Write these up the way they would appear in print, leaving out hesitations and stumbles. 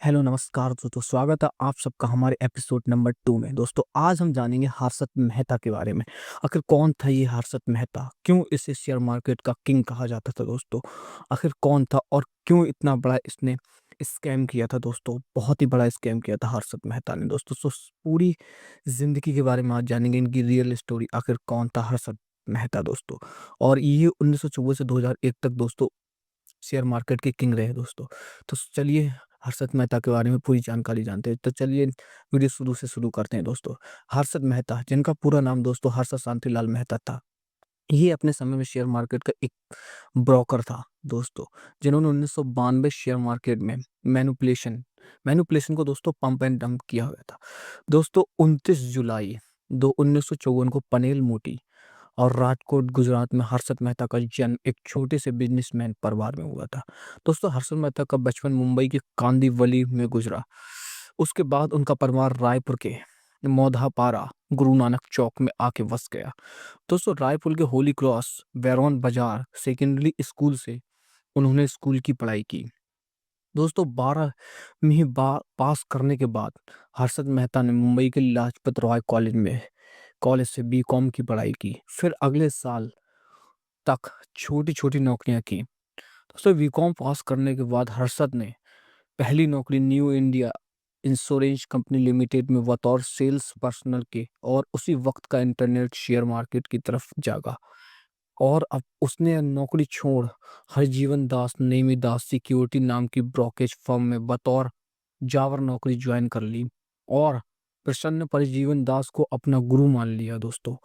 Hello, नमस्कार दोस्तों, स्वागत है आप सबका हमारे एपिसोड नंबर 2 में। दोस्तों, आज हम जानेंगे हर्षद मेहता के बारे में। आखिर कौन था ये हर्षद मेहता? क्यों इसे शेयर मार्केट का किंग कहा जाता था दोस्तों? आखिर कौन था और क्यों इतना बड़ा इसने स्कैम किया था दोस्तों? बहुत ही बड़ा स्कैम किया था हर्षद मेहता ने दोस्तों। पूरी ज़िंदगी के बारे में आज जानेंगे, इनकी रियल स्टोरी। आखिर कौन था हर्षद मेहता दोस्तों? और ये 1924 से 2001 तक दोस्तों शेयर मार्केट के किंग रहे दोस्तों। तो चलिए हर्षद मेहता के बारे में पूरी जानकारी जानते हैं। तो चलिए वीडियो शुरू से शुरू करते हैं दोस्तों। हर्षद मेहता, जिनका पूरा नाम दोस्तों हर्षद शांतिलाल मेहता था, ये अपने समय में शेयर मार्केट का एक ब्रोकर था दोस्तों, जिन्होंने 1992 शेयर मार्केट में मैनिपुलेशन मैनिपुलेशन को दोस्तों पंप एंड डंप किया हुआ था। दोस्तों 29 जुलाई 1954 को पनेल मोटी और राजकोट गुजरात में हर्षद मेहता का जन्म एक छोटे से बिजनेसमैन परिवार में हुआ था। दोस्तों हर्षद मेहता का बचपन मुंबई के कांदिवली में गुजरा। उसके बाद उनका परिवार रायपुर के मोधापारा गुरु नानक चौक में आके बस गया। दोस्तों रायपुर के होली क्रॉस बैरोन बाजार सेकेंडरी स्कूल से उन्होंने स्कूल की पढ़ाई की। दोस्तों 12वीं पास करने के बाद हर्षद मेहता ने मुंबई के लाजपत राय कॉलेज से बीकॉम की पढ़ाई की। फिर अगले साल तक छोटी-छोटी नौकरियां की। दोस्तों बीकॉम पास करने के बाद हर्षद ने पहली नौकरी new India insurance company limited में बतौर सेल्स पर्सनल के और उसी वक्त का इंटरनेट शेयर मार्केट की तरफ जागा। और अब उसने नौकरी छोड़ हरजीवन दास नेमी दास सिक्योरिटी नाम की ब्रोकेज फर्म में बतौर जावर नौकरी ज्वाइन कर ली और प्रसन्न परजीवन दास को अपना गुरु मान लिया दोस्तों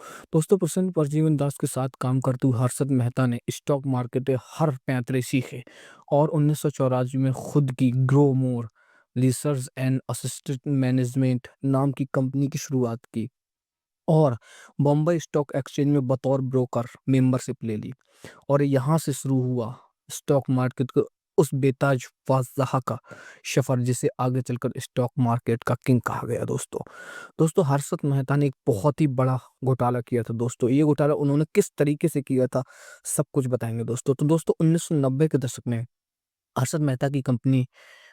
प्रसन्न परजीवन दास के साथ काम करते हुए हर्षद मेहता ने स्टॉक मार्केट के हर पैंतरे सीखे और 1984 में खुद की grow more research and assistant management नाम की कंपनी की शुरुआत की और बॉम्बे स्टॉक एक्सचेंज में बतौर ब्रोकर मेंबरशिप ले ली। और यहाँ से शुरू हुआ स्टॉक मार्केट का उस बेताज बादशाह का सफर, जिसे आगे चलकर स्टॉक मार्केट का किंग कहा गया दोस्तों हर्षद मेहता ने एक बहुत ही बड़ा घोटाला किया था दोस्तों। ये घोटाला उन्होंने किस तरीके से किया था, सब कुछ बताएंगे दोस्तों। तो दोस्तों 1990 के दशक में हर्षद मेहता की कंपनी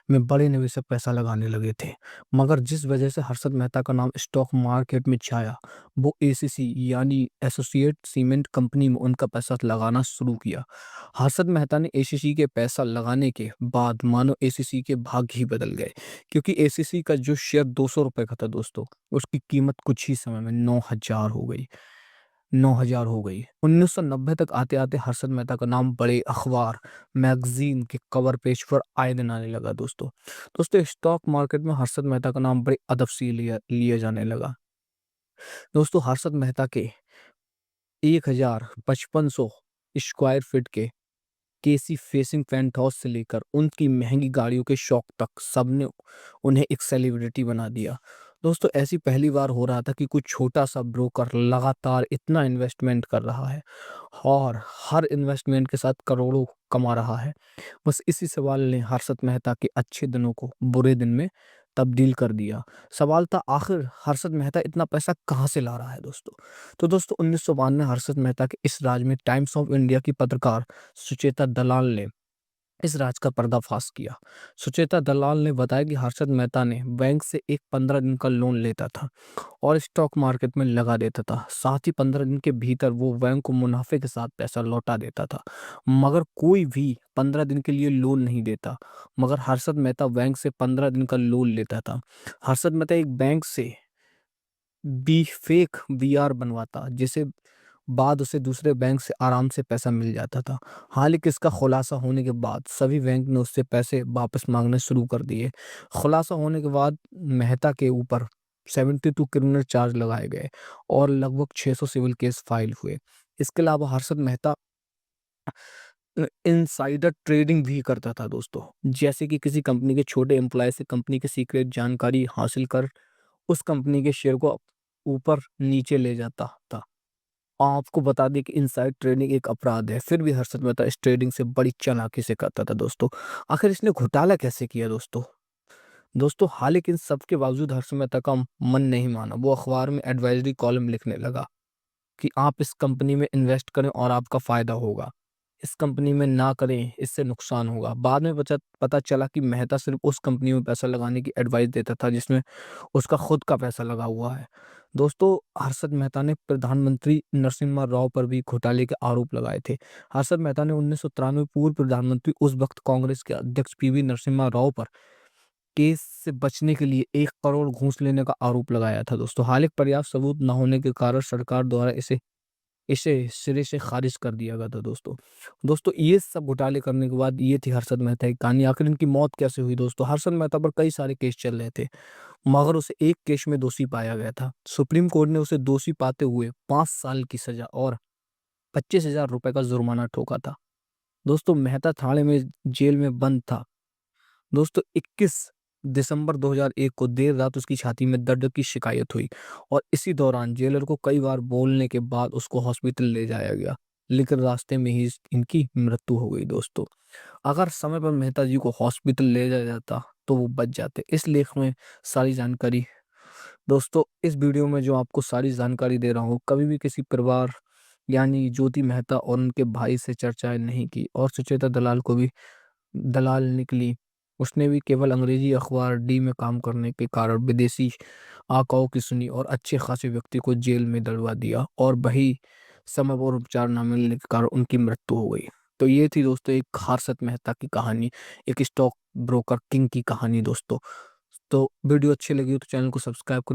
में बड़े निवेशक पैसा लगाने लगे थे, मगर जिस वजह से हर्षद मेहता का नाम स्टॉक मार्केट में छाया, वो एसीसी यानी एसोसिएट सीमेंट कंपनी में उनका पैसा लगाना शुरू किया। हर्षद मेहता ने एसीसी के पैसा लगाने के बाद मानो एसीसी के भाग ही बदल गए, क्योंकि एसीसी का जो शेयर 200 रुपए का था दोस्तों, उसकी कीमत कुछ ही समय में 9,000 हो गई। 1990 तक आते-आते हर्षद मेहता का नाम बड़े अखबार, मैगज़ीन के कवर पेज पर आए दिन आने लगा दोस्तों स्टॉक मार्केट में हर्षद मेहता का नाम बड़े अदब से लिया लिया जाने लगा। दोस्तों हर्षद मेहता के 1,5500 स्क्वायर फीट के केसी फेसिंग पेंट हाउस से लेकर उनकी महंगी गाड़ियों के शौक तक सबने उन्हें एक सेलिब्रिटी बना दिया। दोस्तों ऐसी पहली बार हो रहा था कि कुछ छोटा सा ब्रोकर लगातार इतना इन्वेस्टमेंट कर रहा है और हर इन्वेस्टमेंट के साथ करोड़ों कमा रहा है। बस इसी सवाल ने हर्षद मेहता के अच्छे दिनों को बुरे दिन में तब्दील कर दिया। सवाल था आखिर हर्षद मेहता इतना पैसा कहाँ से ला रहा है दोस्तों? तो दोस्तों 1992 में हर्षद मेहता के इस राज में टाइम्स ऑफ इंडिया की पत्रकार सुचेता दलाल ने इस राज का पर्दाफाश किया। सुचेता दलाल ने बताया कि हर्षद मेहता ने बैंक से एक 15 दिन का लोन लेता था और स्टॉक मार्केट में लगा देता था। साथ ही 15 दिन के भीतर वो बैंक को मुनाफे के साथ पैसा लौटा देता था। मगर कोई भी 15 दिन के लिए लोन नहीं देता, मगर हर्षद मेहता बैंक से 15 दिन का लोन लेता था। हर्षद मेहता एक बैंक से बी फेक बीआर बनवाता, जिसे बाद उसे दूसरे बैंक से आराम से पैसा मिल जाता था। हालांकि इसका खुलासा होने के बाद सभी बैंक ने उससे पैसे वापस मांगने शुरू कर दिए। खुलासा होने के बाद मेहता के ऊपर 72 क्रिमिनल चार्ज लगाए गए और लगभग 600 सिविल केस फाइल हुए। इसके अलावा हर्षद मेहता इनसाइडर ट्रेडिंग भी करता था दोस्तों, जैसे कि किसी कंपनी के छोटे एम्प्लॉय से कंपनी की सीक्रेट जानकारी हासिल कर उस कंपनी के शेयर को ऊपर नीचे ले जाता था। आपको बता दें कि इनसाइड ट्रेडिंग एक अपराध है, फिर भी हर्षद मेहता इस ट्रेडिंग से बड़ी चालाकी से करता था दोस्तों। आखिर इसने घोटाला कैसे किया दोस्तों हालांकि इन सब के बावजूद हर्षद मेहता का मन नहीं माना। वो अखबार में एडवाइजरी कॉलम लिखने लगा कि आप इस कंपनी में इन्वेस्ट करें और आपका फायदा होगा। इस कंपनी में ना करें, इससे नुकसान होगा। बाद में पता चला कि मेहता सिर्फ उस कंपनी में पैसा लगाने की एडवाइस देता था जिसमें उसका खुद का पैसा लगा हुआ है। दोस्तों, हर्षद मेहता ने प्रधानमंत्री नरसिम्हा राव पर भी घोटाले के आरोप लगाए थे। हर्षद मेहता ने 1993 में पूर्व प्रधानमंत्री उस वक्त कांग्रेस के अध्यक्ष पीवी नरसिम्हा राव पर केस से बचने के लिए 1 करोड़ घूस लेने का आरोप लगाया था दोस्तों। हालांकि पर्याप्त सबूत न होने के कारण सरकार द्वारा इसे इसे सिरे से खारिज कर दिया गया था दोस्तों। दोस्तों, ये सब घोटाले करने के बाद ये थी हर्षद मेहता की कहानी। आखिर इनकी मौत कैसे हुई दोस्तों? हर्षद मेहता पर कई सारे केस चल रहे थे, मगर उसे एक केस में दोषी पाया गया था। सुप्रीम कोर्ट ने उसे दोषी पाते हुए 5 साल की सजा और 25,000 रुपए का जुर्माना ठोका था। दोस्तों, मेहता थाने में जेल में बंद था। दोस्तों, 21 दिसंबर 2001 को देर रात उसकी छाती में दर्द की शिकायत हुई और इसी दौरान जेलर को कई बार बोलने के बाद उसको हॉस्पिटल ले जाया गया, लेकिन रास्ते में ही इनकी मृत्यु हो गई दोस्तों। अगर समय पर मेहता जी को हॉस्पिटल ले जाया जाता तो वो बच जाते। इस लेख में सारी जानकारी दोस्तों, इस वीडियो में जो आपको सारी जानकारी दे रहा हूँ, कभी भी किसी परिवार यानी ज्योति मेहता और उनके भाई से चर्चाएं नहीं की और सुचेता दलाल को भी दलाल निकली। उसने भी केवल अंग्रेजी अखबार डी में काम करने के कारण विदेशी आकाओं की सुनी और अच्छे खासे व्यक्ति को जेल में डलवा दिया और वही समय पर उपचार न मिलने के कारण उनकी मृत्यु हो गई। तो ये थी दोस्तों एक हर्षद मेहता की कहानी, एक स्टॉक ब्रोकर किंग की कहानी दोस्तों। तो वीडियो अच्छी लगी हो तो चैनल को सब्सक्राइब करो।